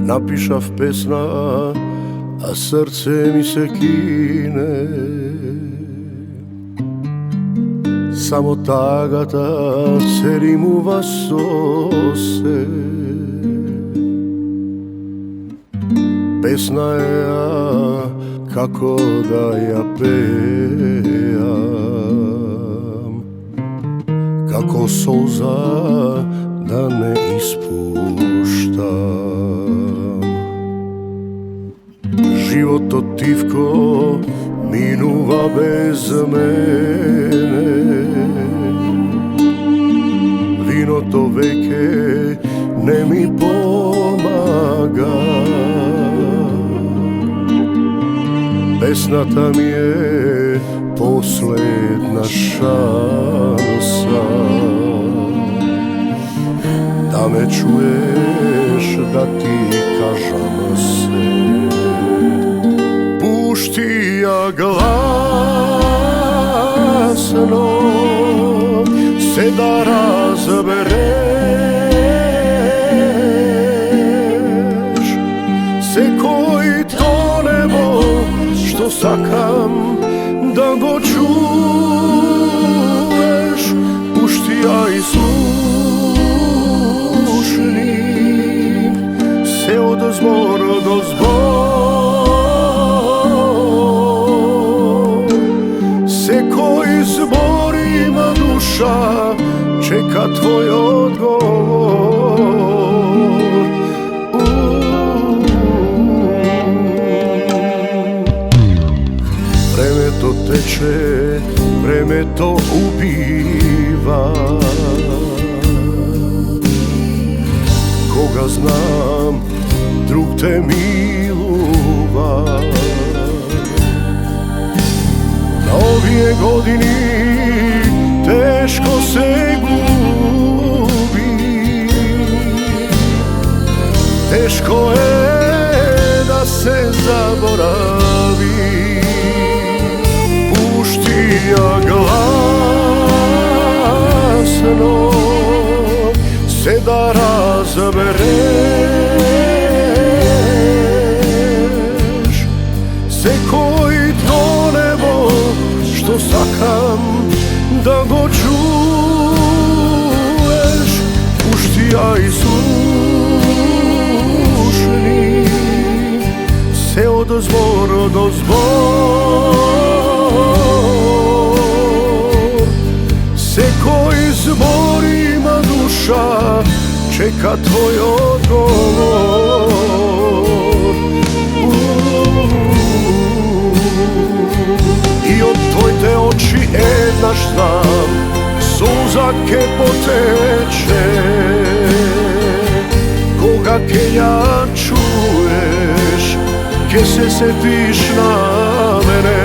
Napišav pesna, a srce mi se kine. Samo tagata cerim u vasose. Pesna je, a kako da ja pejam, kako solza da ne ispuštam. Život otivko minuva bez mene, vino to veke ne mi pomaga. Pesnata mi je posledna šansa da me čuješ, da ti kažem sve. Pušti ja glasno se da razbereš, se koji to nebo što sakam da go čuješ. Pušti ja i slušnim se od zbor do zbor, se koji zborima duša čeka tvoj odgovor. Vreme to teče, vreme to ubiva. Koga znam, drug te miluva. Na ovije godini teško se gubi, teško je da se zaboravi. Pušti ja glasno se da razbereš, se koji to nebo što sakam da go čuješ. Pušti ja i slušni se od zbor do zbor, se koji zborima duša čeka tvoj odgovor. I od tvoj te oči naš znam, suza ke poteče. Koga ke ja čuješ, ke se setiš na mene.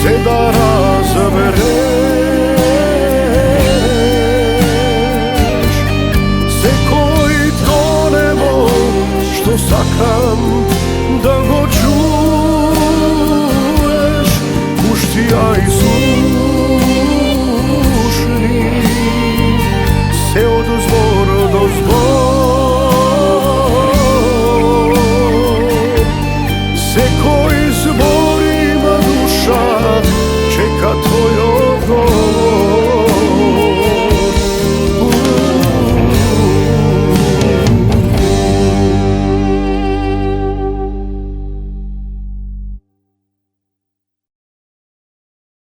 Se da razbereš, se koji to nebo što sakam da go čuješ. Pušti ja i